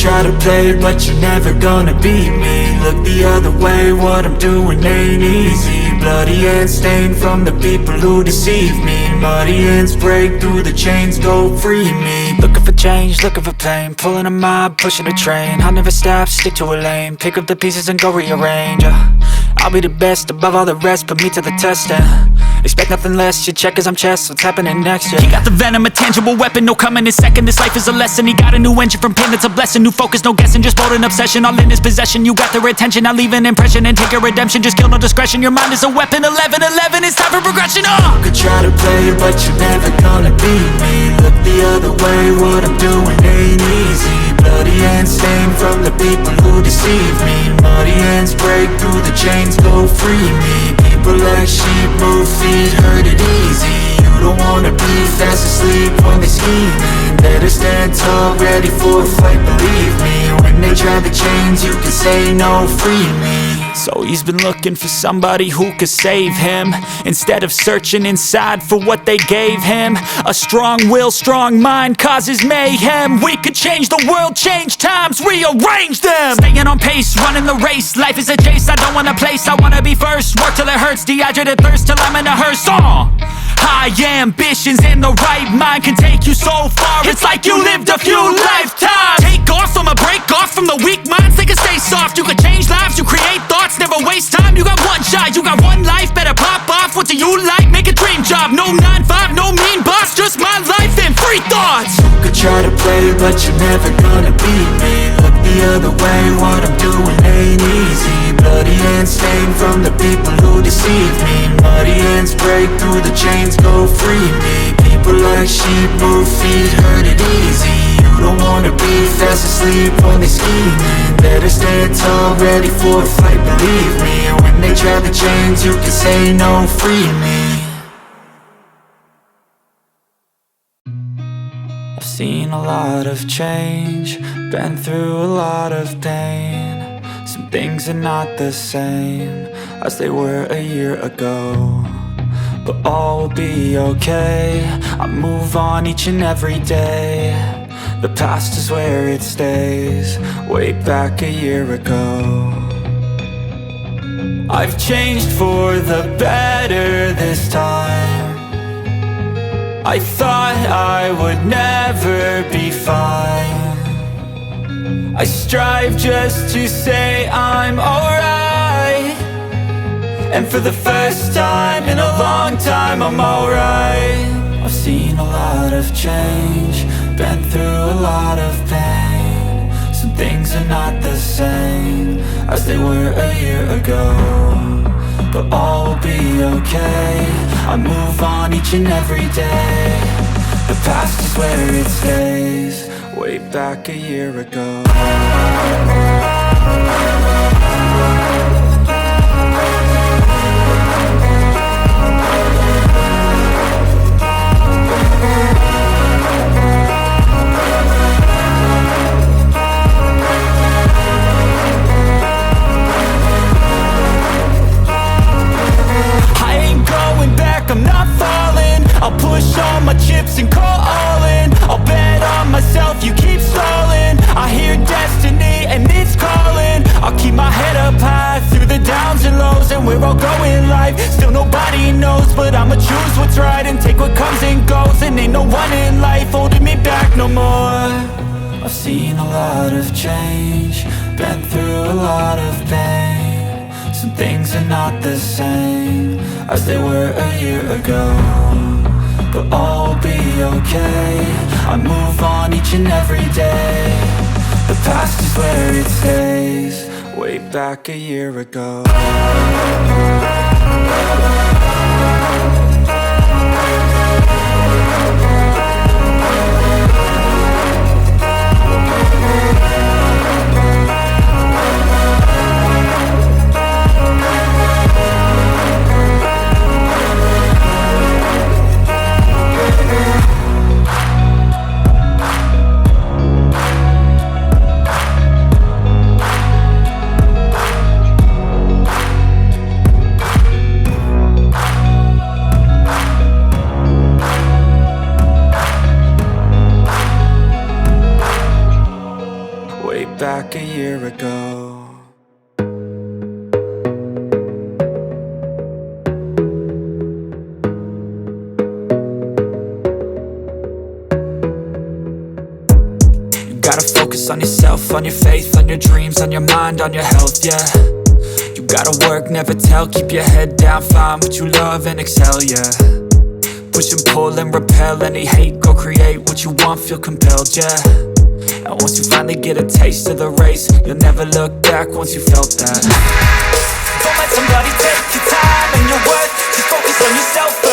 try to play, but you're never gonna beat me. Look the other way, what I'm doing ain't easy. Bloody hands stained from the people who deceive me. Muddy hands break through the chains, go free me. Looking for change, looking for pain, pulling a mob, pushing a train. I'll never stop, stick to a lane, pick up the pieces and go rearrange. I'll be the best above all the rest, put me to the test and expect nothing less. You check as I'm chess, what's happening next? Yeah. He got the venom, a tangible weapon, no coming in second. This life is a lesson, he got a new engine from pain, it's a blessing. New focus, no guessing, just bold and obsession, all in his possession. You got their attention, I'll leave an impression and take your redemption. Just kill, no discretion, your mind is a weapon. 11-11, it's time for progression. You could try to play, but you're never gonna beat me. Look the other way, what I'm doing ain't easy. Bloody hands stained from the people who deceive me. Muddy hands break through the chains, go free me. People like sheep move feet, hurt it easy. You don't wanna be fast asleep when they scheming. Better stand tall, ready for a fight, believe me. When they try the chains, you can say no, free me. So he's been looking for somebody who could save him, instead of searching inside for what they gave him. A strong will, strong mind causes mayhem. We could change the world, change times, rearrange them. Staying on pace, running the race. Life is a chase, I don't want a place, I wanna be first. Work till it hurts, dehydrated thirst till I'm in a hearse. High ambitions and the right mind can take you so far. It's like you lived a few lifetimes. Take off, I'ma break off from the weak minds. They can stay soft, you can change lives, you create thoughts, never waste time. You got one shot, you got one life, better pop off. What do you like? Make a dream job. No 9-5, no mean boss, just my life and free thoughts. You could try to play, but you're never gonna beat me. Look the other way, what I'm doing ain't easy. Bloody hands stained from the people who deceive me. Muddy hands break through the chains, go free me. People like sheep move feet, hurt it easy. You don't wanna be fast asleep when they scheming. Better stand tall, ready for a fight, believe me. When they try the chains, you can say no, free me. I've seen a lot of change, been through a lot of pain. Some things are not the same as they were a year ago, but all will be okay. I move on each and every day. The past is where it stays, way back a year ago. I've changed for the better this time. I thought I would never be fine. I strive just to say I'm alright, and for the first time in a long time I'm alright. I've seen a lot of change, been through a lot of pain. Some things are not the same as they were a year ago, but all will be okay. I move on each and every day. The past is where it stays, way back a year ago. I'm not falling, I'll push all my chips and call all in. I'll bet on myself, you keep stalling. I hear destiny and it's calling. I'll keep my head up high through the downs and lows, and where I'll go in life, still nobody knows. But I'ma choose what's right and take what comes and goes. And ain't no one in life holding me back no more. I've seen a lot of change, been through a lot of pain. Some things are not the same as they were a year ago, but all will be okay. I move on each and every day. The past is where it stays, way back a year ago. like a year ago. Gotta focus on yourself, on your faith, on your dreams, on your mind, on your health, yeah. You gotta work, never tell, keep your head down, find what you love and excel, yeah. Push and pull and repel any hate, go create what you want, feel compelled, yeah. And once you finally get a taste of the race, you'll never look back once you felt that. Don't let somebody take your time and your worth, just focus on yourself